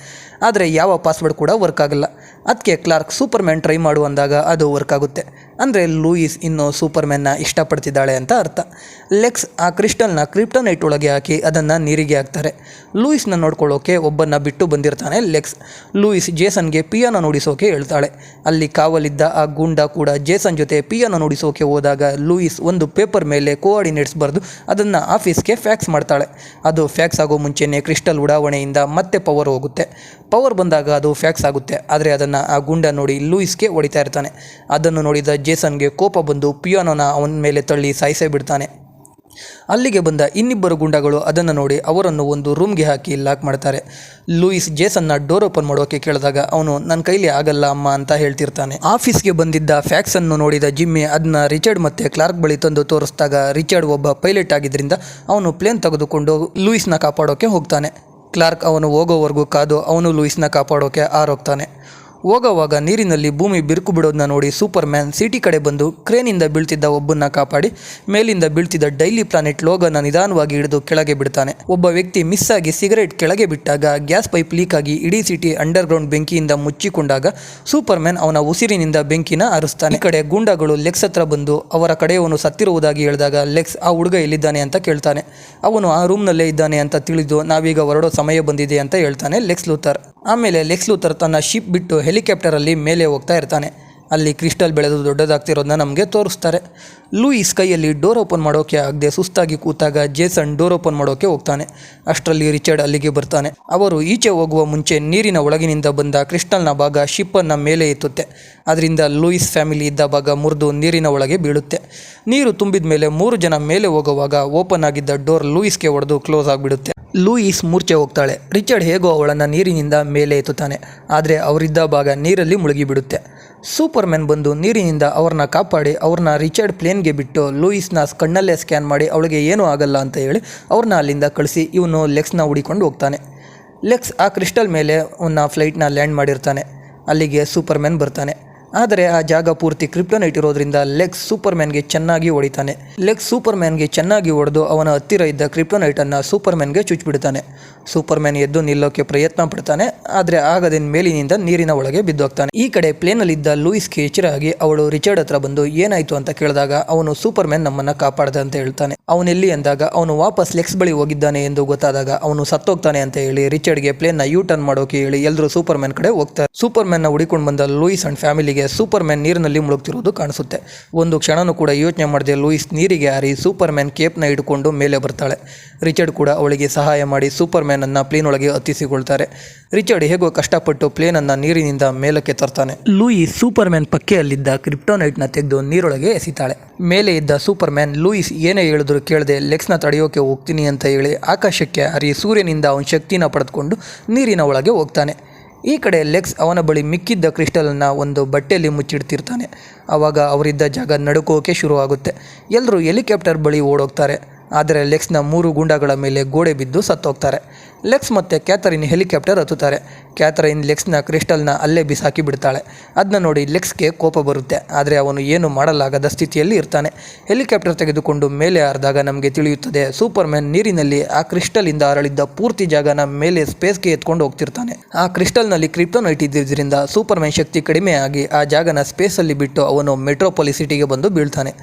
A: ಆದರೆ ಯಾವ ಪಾಸ್ವರ್ಡ್ ಕೂಡ ವರ್ಕ್ ಆಗಲ್ಲ. ಅದಕ್ಕೆ ಕ್ಲಾರ್ಕ್ ಸೂಪರ್ಮ್ಯಾನ್ ಟ್ರೈ ಮಾಡು ಅಂದಾಗ ಅದು ವರ್ಕ್ ಆಗುತ್ತೆ. ಅಂದರೆ ಲೂಯಿಸ್ ಇನ್ನೂ ಸೂಪರ್ಮ್ಯಾನ್ನ ಇಷ್ಟಪಡ್ತಿದ್ದಾಳೆ ಅಂತ ಅರ್ಥ. ಲೆಕ್ಸ್ ಆ ಕ್ರಿಸ್ಟಲ್ನ ಕ್ರಿಪ್ಟೋನೈಟ್ ಒಳಗೆ ಹಾಕಿ ಅದನ್ನು ನೀರಿಗೆ ಹಾಕ್ತಾರೆ. ಲೂಯಿಸ್ನ ನೋಡ್ಕೊಳ್ಳೋಕೆ ಒಬ್ಬನ್ನ ಬಿಟ್ಟು ಬಂದಿರ್ತಾನೆ ಲೆಕ್ಸ್. ಲೂಯಿಸ್ ಜೇಸನ್ಗೆ ಪಿಯಾನೋ ನುಡಿಸೋಕೆ ಹೇಳ್ತಾಳೆ. ಅಲ್ಲಿ ಕಾವಲಿದ್ದ ಆ ಗೂಂಡ ಕೂಡ ಜೇಸನ್ ಜೊತೆ ಪಿಯಾನೋ ನುಡಿಸೋಕೆ ಹೋದಾಗ ಲೂಯಿಸ್ ಒಂದು ಪೇಪರ್ ಮೇಲೆ ಕೋಆರ್ಡಿನೇಟ್ಸ್ ಬರೆದು ಅದನ್ನು ಆಫೀಸ್ಗೆ ಫ್ಯಾಕ್ಸ್ ಮಾಡ್ತಾಳೆ. ಅದು ಫ್ಯಾಕ್ಸ್ ಆಗೋ ಮುಂಚೆನೇ ಕ್ರಿಸ್ಟಲ್ ಉಡಾವಣೆಯಿಂದ ಮತ್ತೆ ಪವರ್ ಹೋಗುತ್ತೆ. ಪವರ್ ಬಂದಾಗ ಅದು ಫ್ಯಾಕ್ಸ್ ಆಗುತ್ತೆ. ಆದರೆ ಅದನ್ನು ಆ ಗುಂಡ ನೋಡಿ ಲೂಯಿಸ್ಗೆ ಹೊಡಿತಾ ಇರ್ತಾನೆ. ಅದನ್ನು ನೋಡಿದ ಜೇಸನ್ಗೆ ಕೋಪ ಬಂದು ಪಿಯಾನೋನ ಅವನ ಮೇಲೆ ತಳ್ಳಿ ಸಾಯಿಸೇ ಬಿಡ್ತಾನೆ. ಅಲ್ಲಿಗೆ ಬಂದ ಇನ್ನಿಬ್ಬರು ಗುಂಡಗಳು ಅದನ್ನು ನೋಡಿ ಅವರನ್ನು ಒಂದು ರೂಮ್ಗೆ ಹಾಕಿ ಲಾಕ್ ಮಾಡ್ತಾರೆ. ಲೂಯಿಸ್ ಜೇಸನ್ನ ಡೋರ್ ಓಪನ್ ಮಾಡೋಕೆ ಕೇಳಿದಾಗ ಅವನು, ನನ್ನ ಕೈಲಿ ಆಗಲ್ಲ ಅಮ್ಮ ಅಂತ ಹೇಳ್ತಿರ್ತಾನೆ. ಆಫೀಸ್ಗೆ ಬಂದಿದ್ದ ಫ್ಯಾಕ್ಸನ್ನು ನೋಡಿದ ಜಿಮ್ಮಿ ಅದನ್ನ ರಿಚರ್ಡ್ ಮತ್ತು ಕ್ಲಾರ್ಕ್ ಬಳಿ ತಂದು ತೋರಿಸಿದಾಗ ರಿಚರ್ಡ್ ಒಬ್ಬ ಪೈಲಟ್ ಆಗಿದ್ದರಿಂದ ಅವನು ಪ್ಲೇನ್ ತೆಗೆದುಕೊಂಡು ಲೂಯಿಸ್ನ ಕಾಪಾಡೋಕೆ ಹೋಗ್ತಾನೆ. ಕ್ಲಾರ್ಕ್ ಅವನು ಹೋಗೋವರೆಗೂ ಕಾದು ಅವನು ಲೂಯಿಸ್ನ ಕಾಪಾಡೋಕೆ ಆರೋಗ್ತಾನೆ. ಹೋಗೋವಾಗ ನೀರಿನಲ್ಲಿ ಭೂಮಿ ಬಿರುಕು ಬಿಡೋದನ್ನ ನೋಡಿ ಸೂಪರ್ಮ್ಯಾನ್ ಸಿಟಿ ಕಡೆ ಬಂದು ಕ್ರೇನಿಂದ ಬೀಳ್ತಿದ್ದ ಒಬ್ಬನ್ನ ಕಾಪಾಡಿ ಮೇಲಿಂದ ಬೀಳ್ತಿದ್ದ ಡೈಲಿ ಪ್ಲಾನೆಟ್ ಲೋಗೋನ ನಿಧಾನವಾಗಿ ಹಿಡಿದು ಕೆಳಗೆ ಬಿಡ್ತಾನೆ. ಒಬ್ಬ ವ್ಯಕ್ತಿ ಮಿಸ್ ಆಗಿ ಸಿಗರೇಟ್ ಕೆಳಗೆ ಬಿಟ್ಟಾಗ ಗ್ಯಾಸ್ ಪೈಪ್ ಲೀಕ್ ಆಗಿ ಇಡೀ ಸಿಟಿ ಅಂಡರ್ಗ್ರೌಂಡ್ ಬೆಂಕಿಯಿಂದ ಮುಚ್ಚಿಕೊಂಡಾಗ ಸೂಪರ್ಮ್ಯಾನ್ ಅವನ ಉಸಿರಿನಿಂದ ಬೆಂಕಿನ ಹಾರಿಸ್ತಾನೆ. ಈ ಕಡೆ ಗೂಂಡಗಳು ಲೆಕ್ಸ್ ಹತ್ರ ಬಂದು ಅವರ ಕಡೆಯವನು ಸತ್ತಿರುವುದಾಗಿ ಹೇಳಿದಾಗ ಲೆಕ್ಸ್ ಆ ಹುಡುಗ ಎಲ್ಲಿದ್ದಾನೆ ಅಂತ ಕೇಳ್ತಾನೆ. ಅವನು ಆ ರೂಮ್ನಲ್ಲೇ ಇದ್ದಾನೆ ಅಂತ ತಿಳಿದು ನಾವೀಗ ಹೊರಡೋ ಸಮಯ ಬಂದಿದೆ ಅಂತ ಹೇಳ್ತಾನೆ ಲೆಕ್ಸ್ ಲೂಥರ್. ಆಮೇಲೆ ಲೆಕ್ಸ್ ಲೂಥರ್ ತನ್ನ ಶಿಪ್ ಬಿಟ್ಟು ಹೆಲಿಕಾಪ್ಟರಲ್ಲಿ ಮೇಲೆ ಹೋಗ್ತಾ ಇರ್ತಾನೆ. ಅಲ್ಲಿ ಕ್ರಿಸ್ಟಲ್ ಬೆಳೆದು ದೊಡ್ಡದಾಗ್ತಿರೋದನ್ನ ನಮಗೆ ತೋರಿಸ್ತಾರೆ. ಲೂಯಿಸ್ ಕೈಯಲ್ಲಿ ಡೋರ್ ಓಪನ್ ಮಾಡೋಕೆ ಆಗದೆ ಸುಸ್ತಾಗಿ ಕೂತಾಗ ಜೇಸನ್ ಡೋರ್ ಓಪನ್ ಮಾಡೋಕೆ ಹೋಗ್ತಾನೆ. ಅಷ್ಟರಲ್ಲಿ ರಿಚರ್ಡ್ ಅಲ್ಲಿಗೆ ಬರ್ತಾನೆ. ಅವರು ಈಚೆ ಹೋಗುವ ಮುಂಚೆ ನೀರಿನ ಒಳಗಿನಿಂದ ಬಂದ ಕ್ರಿಸ್ಟಲ್ನ ಭಾಗ ಶಿಪ್ಪನ್ನು ಮೇಲೆ ಎತ್ತುತ್ತೆ. ಅದರಿಂದ ಲೂಯಿಸ್ ಫ್ಯಾಮಿಲಿ ಇದ್ದ ಭಾಗ ಮುರಿದು ನೀರಿನ ಒಳಗೆ ಬೀಳುತ್ತೆ. ನೀರು ತುಂಬಿದ ಮೇಲೆ 3 ಜನ ಮೇಲೆ ಹೋಗುವಾಗ ಓಪನ್ ಆಗಿದ್ದ ಡೋರ್ ಲೂಯಿಸ್ಗೆ ಹೊಡೆದು ಕ್ಲೋಸ್ ಆಗಿಬಿಡುತ್ತೆ. ಲೂಯಿಸ್ ಮೂರ್ಛೆ ಹೋಗ್ತಾಳೆ. ರಿಚರ್ಡ್ ಹೇಗೋ ಅವಳನ್ನು ನೀರಿನಿಂದ ಮೇಲೆ ಎತ್ತುತ್ತಾನೆ. ಆದರೆ ಅವರಿದ್ದ ಭಾಗ ನೀರಲ್ಲಿ ಮುಳುಗಿಬಿಡುತ್ತೆ. ಸೂಪರ್ಮ್ಯಾನ್ ಬಂದು ನೀರಿನಿಂದ ಅವ್ರನ್ನ ಕಾಪಾಡಿ ಅವ್ರನ್ನ ರಿಚರ್ಡ್ ಪ್ಲೇನ್ಗೆ ಬಿಟ್ಟು ಲೂಯಿಸ್ನ ಕಣ್ಣಲ್ಲೇ ಸ್ಕ್ಯಾನ್ ಮಾಡಿ ಅವಳಿಗೆ ಏನೂ ಆಗಲ್ಲ ಅಂತ ಹೇಳಿ ಅವ್ರನ್ನ ಅಲ್ಲಿಂದ ಕಳಿಸಿ ಇವನು ಲೆಕ್ಸ್ನ ಹುಡಿಕೊಂಡು ಹೋಗ್ತಾನೆ. ಲೆಕ್ಸ್ ಆ ಕ್ರಿಸ್ಟಲ್ ಮೇಲೆ ಅವನ ಫ್ಲೈಟ್ನ ಲ್ಯಾಂಡ್ ಮಾಡಿರ್ತಾನೆ. ಅಲ್ಲಿಗೆ ಸೂಪರ್ಮ್ಯಾನ್ ಬರ್ತಾನೆ. ಆದರೆ ಆ ಜಾಗ ಪೂರ್ತಿ ಕ್ರಿಪ್ಟೋನೈಟ್ ಇರೋದ್ರಿಂದ ಲೆಕ್ಸ್ ಸೂಪರ್ಮ್ಯಾನ್ಗೆ ಚೆನ್ನಾಗಿ ಹೊಡಿತಾನೆ. ಲೆಕ್ಸ್ ಸೂಪರ್ಮ್ಯಾನ್ಗೆ ಚೆನ್ನಾಗಿ ಹೊಡೆದು ಅವನ ಹತ್ತಿರ ಇದ್ದ ಕ್ರಿಪ್ಟೋನೈಟನ್ನು ಸೂಪರ್ಮ್ಯಾನ್ಗೆ ಚುಚ್ಚಿಬಿಡ್ತಾನೆ. ಸೂಪರ್ಮ್ಯಾನ್ ಎದ್ದು ನಿಲ್ಲೋಕೆ ಪ್ರಯತ್ನ ಪಡ್ತಾನೆ, ಆದರೆ ಆಗದೆ ಮೇಲಿನಿಂದ ನೀರಿನ ಒಳಗೆ ಬಿದ್ದೋಗ್ತಾನೆ. ಈ ಕಡೆ ಪ್ಲೇನಲ್ಲಿದ್ದ ಲೂಯಿಸ್ಗೆ ಎಚ್ಚರ ಆಗಿ ಅವಳು ರಿಚರ್ಡ್ ಹತ್ರ ಬಂದು ಏನಾಯ್ತು ಅಂತ ಕೇಳಿದಾಗ ಅವನು ಸೂಪರ್ಮ್ಯಾನ್ ನಮ್ಮನ್ನ ಕಾಪಾಡ್ದ ಅಂತ ಹೇಳ್ತಾನೆ. ಅವನೆಲ್ಲಿ ಅಂದಾಗ ಅವನು ವಾಪಸ್ ಲೆಕ್ಸ್ ಬಳಿ ಹೋಗಿದ್ದಾನೆ ಎಂದು ಗೊತ್ತಾದಾಗ ಅವನು ಸತ್ತೋಗ್ತಾನೆ ಅಂತ ಹೇಳಿ ರಿಚರ್ಡ್ಗೆ ಪ್ಲೇನ್ನ ಯೂ ಟರ್ನ್ ಮಾಡೋಕೆ ಹೇಳಿ ಎಲ್ಲರೂ ಸೂಪರ್ಮ್ಯಾನ್ ಕಡೆ ಹೋಗ್ತಾರೆ. ಸೂಪರ್ಮ್ಯಾನ್ನ ಹುಡಿಕೊಂಡು ಬಂದ ಲೂಯಿಸ್ ಅಂಡ್ ಫ್ಯಾಮಿಲಿಗೆ ಸೂಪರ್ಮ್ಯಾನ್ ನೀರಿನಲ್ಲಿ ಮುಳುಗ್ತಿರೋದು ಕಾಣಿಸುತ್ತೆ. ಒಂದು ಕ್ಷಣನೂ ಕೂಡ ಯೋಚನೆ ಮಾಡದೆ ಲೂಯಿಸ್ ನೀರಿಗೆ ಹಾರಿ ಸೂಪರ್ಮ್ಯಾನ್ ಕೇಪ್ನ ಹಿಡ್ಕೊಂಡು ಮೇಲೆ ಬರ್ತಾಳೆ. ರಿಚರ್ಡ್ ಕೂಡ ಅವಳಿಗೆ ಸಹಾಯ ಮಾಡಿ ಸೂಪರ್ಮ್ಯಾನ್ ಅನ್ನ ಪ್ಲೇನ್ ಒಳಗೆ ಹತ್ತಿಸಿಕೊಳ್ತಾರೆ. ರಿಚರ್ಡ್ ಹೇಗೋ ಕಷ್ಟಪಟ್ಟು ಪ್ಲೇನ್ ಅನ್ನ ನೀರಿನಿಂದ ಮೇಲಕ್ಕೆ ತರ್ತಾನೆ. ಲೂಯಿಸ್ ಸೂಪರ್ಮ್ಯಾನ್ ಪಕ್ಕೆಯಲ್ಲಿದ್ದ ಕ್ರಿಪ್ಟೋನೈಟ್ನ ತೆಗೆದು ನೀರೊಳಗೆ ಎಸಿತಾಳೆ. ಮೇಲೆ ಇದ್ದ ಸೂಪರ್ಮ್ಯಾನ್ ಲೂಯಿಸ್ ಏನೇ ಹೇಳಿದ್ರು ಕೇಳದೆ ಲೆಕ್ಸ್ನ ತಡೆಯೋಕೆ ಹೋಗ್ತೀನಿ ಅಂತ ಹೇಳಿ ಆಕಾಶಕ್ಕೆ ಹಾರಿ ಸೂರ್ಯನಿಂದ ಅವನ ಶಕ್ತಿನ ಪಡೆದುಕೊಂಡು ನೀರಿನ ಒಳಗೆ ಹೋಗ್ತಾನೆ. ಈ ಕಡೆ ಲೆಕ್ಸ್ ಅವನ ಬಳಿ ಮಿಕ್ಕಿದ್ದ ಕ್ರಿಸ್ಟಲನ್ನು ಒಂದು ಬಟ್ಟೆಯಲ್ಲಿ ಮುಚ್ಚಿಡ್ತಿರ್ತಾನೆ. ಆವಾಗ ಅವರಿದ್ದ ಜಾಗ ನಡುಕೋಕೆ ಶುರುವಾಗುತ್ತೆ. ಎಲ್ಲರೂ ಹೆಲಿಕಾಪ್ಟರ್ ಬಳಿ ಓಡೋಗ್ತಾರೆ. ಆದರೆ ಲೆಕ್ಸ್ನ 3 ಗೂಂಡಾಗಳ ಮೇಲೆ ಗೋಡೆ ಬಿದ್ದು ಸತ್ತೋಗ್ತಾರೆ. ಲೆಕ್ಸ್ ಮತ್ತು ಕ್ಯಾಥರಿನ್ ಹೆಲಿಕಾಪ್ಟರ್ ಹತ್ತುತ್ತಾರೆ. ಕ್ಯಾಥರಿನ್ ಲೆಕ್ಸ್ನ ಕ್ರಿಸ್ಟಲ್ನ ಅಲ್ಲೇ ಬಿಸಾಕಿ ಬಿಡ್ತಾಳೆ. ಅದನ್ನ ನೋಡಿ ಲೆಕ್ಸ್ಗೆ ಕೋಪ ಬರುತ್ತೆ, ಆದರೆ ಅವನು ಏನು ಮಾಡಲಾಗದ ಸ್ಥಿತಿಯಲ್ಲಿ ಇರ್ತಾನೆ. ಹೆಲಿಕಾಪ್ಟರ್ ತೆಗೆದುಕೊಂಡು ಮೇಲೆ ಹಾರಿದಾಗ ನಮಗೆ ತಿಳಿಯುತ್ತದೆ ಸೂಪರ್ಮ್ಯಾನ್ ನೀರಿನಲ್ಲಿ ಆ ಕ್ರಿಸ್ಟಲಿಂದ ಅರಳಿದ್ದ ಪೂರ್ತಿ ಜಾಗನ ಮೇಲೆ ಸ್ಪೇಸ್ಗೆ ಎತ್ಕೊಂಡು ಹೋಗ್ತಿರ್ತಾನೆ. ಆ ಕ್ರಿಸ್ಟಲ್ನಲ್ಲಿ ಕ್ರಿಪ್ಟೋನೈಟ್ ಇದ್ದಿದ್ದರಿಂದ ಸೂಪರ್ಮ್ಯಾನ್ ಶಕ್ತಿ ಕಡಿಮೆ ಆಗಿ ಆ ಜಾಗನ ಸ್ಪೇಸಲ್ಲಿ ಬಿಟ್ಟು ಅವನು ಮೆಟ್ರೋಪಾಲಿಸ್ ಸಿಟಿಗೆ ಬಂದು ಬೀಳ್ತಾನೆ.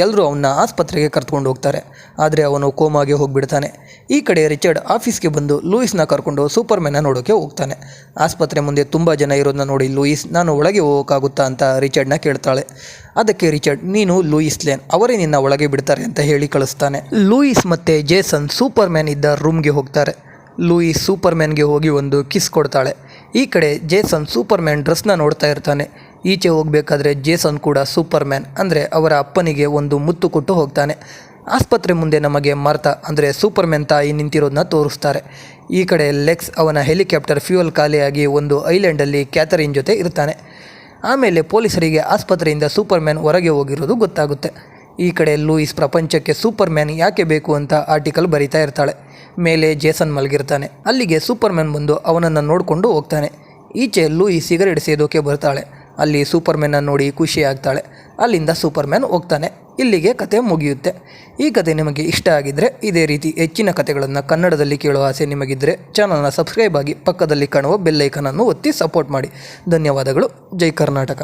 A: ಎಲ್ಲರೂ ಅವನ್ನ ಆಸ್ಪತ್ರೆಗೆ ಕರ್ಕೊಂಡು ಹೋಗ್ತಾರೆ, ಆದರೆ ಅವನು ಕೋಮಾಗೆ ಹೋಗಿಬಿಡ್ತಾನೆ. ಈ ಕಡೆ ರಿಚರ್ಡ್ ಆಫೀಸ್ಗೆ ಬಂದು ಲೂಯಿಸ್ನ ಕರ್ಕೊಂಡು ಸೂಪರ್ಮ್ಯಾನ್ನ ನೋಡೋಕೆ ಹೋಗ್ತಾನೆ. ಆಸ್ಪತ್ರೆ ಮುಂದೆ ತುಂಬ ಜನ ಇರೋದನ್ನ ನೋಡಿ ಲೂಯಿಸ್ ನಾನು ಒಳಗೆ ಹೋಗೋಕ್ಕಾಗುತ್ತಾ ಅಂತ ರಿಚರ್ಡ್ನ ಕೇಳ್ತಾಳೆ. ಅದಕ್ಕೆ ರಿಚರ್ಡ್ ನೀನು ಲೂಯಿಸ್ ಲೇನ್, ಅವರೇ ನಿನ್ನ ಒಳಗೆ ಬಿಡ್ತಾರೆ ಅಂತ ಹೇಳಿ ಕಳಿಸ್ತಾನೆ. ಲೂಯಿಸ್ ಮತ್ತು ಜೇಸನ್ ಸೂಪರ್ಮ್ಯಾನ್ ಇದ್ದ ರೂಮ್ಗೆ ಹೋಗ್ತಾರೆ. ಲೂಯಿಸ್ ಸೂಪರ್ಮ್ಯಾನ್ಗೆ ಹೋಗಿ ಒಂದು ಕಿಸ್ ಕೊಡ್ತಾಳೆ. ಈ ಕಡೆ ಜೇಸನ್ ಸೂಪರ್ಮ್ಯಾನ್ ಡ್ರೆಸ್ನ ನೋಡ್ತಾ ಇರ್ತಾನೆ. ಈಚೆ ಹೋಗಬೇಕಾದ್ರೆ ಜೇಸನ್ ಕೂಡ ಸೂಪರ್ಮ್ಯಾನ್ ಅಂದರೆ ಅವರ ಅಪ್ಪನಿಗೆ ಒಂದು ಮುತ್ತು ಕೊಟ್ಟು ಹೋಗ್ತಾನೆ. ಆಸ್ಪತ್ರೆ ಮುಂದೆ ನಮಗೆ ಮಾರ್ತಾ ಅಂದರೆ ಸೂಪರ್ಮ್ಯಾನ್ ತಾಯಿ ನಿಂತಿರೋದನ್ನ ತೋರಿಸ್ತಾರೆ. ಈ ಕಡೆ ಲೆಕ್ಸ್ ಅವನ ಹೆಲಿಕಾಪ್ಟರ್ ಫ್ಯೂಯಲ್ ಖಾಲಿಯಾಗಿ ಒಂದು ಐಲ್ಯಾಂಡಲ್ಲಿ ಕ್ಯಾಥರಿನ್ ಜೊತೆ ಇರ್ತಾನೆ. ಆಮೇಲೆ ಪೊಲೀಸರಿಗೆ ಆಸ್ಪತ್ರೆಯಿಂದ ಸೂಪರ್ಮ್ಯಾನ್ ಹೊರಗೆ ಹೋಗಿರೋದು ಗೊತ್ತಾಗುತ್ತೆ. ಈ ಕಡೆ ಲೂಯಿಸ್ ಪ್ರಪಂಚಕ್ಕೆ ಸೂಪರ್ಮ್ಯಾನ್ ಯಾಕೆ ಬೇಕು ಅಂತ ಆರ್ಟಿಕಲ್ ಬರೀತಾ ಇರ್ತಾಳೆ. ಮೇಲೆ ಜೇಸನ್ ಮಲಗಿರ್ತಾನೆ. ಅಲ್ಲಿಗೆ ಸೂಪರ್ಮ್ಯಾನ್ ಬಂದು ಅವನನ್ನು ನೋಡಿಕೊಂಡು ಹೋಗ್ತಾನೆ. ಈಚೆ ಲೂಯಿಸ್ ಸಿಗರೇಟ್ ಸೇದೋಕೆ ಬರ್ತಾಳೆ. ಅಲ್ಲಿ ಸೂಪರ್ಮ್ಯಾನ್ನ ನೋಡಿ ಖುಷಿ ಆಗ್ತಾಳೆ. ಅಲ್ಲಿಂದ ಸೂಪರ್ಮ್ಯಾನ್ ಹೋಗ್ತಾನೆ. ಇಲ್ಲಿಗೆ ಕತೆ ಮುಗಿಯುತ್ತೆ. ಈ ಕತೆ ನಿಮಗೆ ಇಷ್ಟ ಆಗಿದ್ದರೆ ಇದೇ ರೀತಿ ಹೆಚ್ಚಿನ ಕತೆಗಳನ್ನು ಕನ್ನಡದಲ್ಲಿ ಕೇಳುವ ಆಸೆ ನಿಮಗಿದ್ದರೆ ಚಾನಲ್ನ ಸಬ್ಸ್ಕ್ರೈಬ್ ಆಗಿ ಪಕ್ಕದಲ್ಲಿ ಕಾಣುವ ಬೆಲ್ ಐಕನನ್ನು ಒತ್ತಿ ಸಪೋರ್ಟ್ ಮಾಡಿ. ಧನ್ಯವಾದಗಳು. ಜೈ ಕರ್ನಾಟಕ.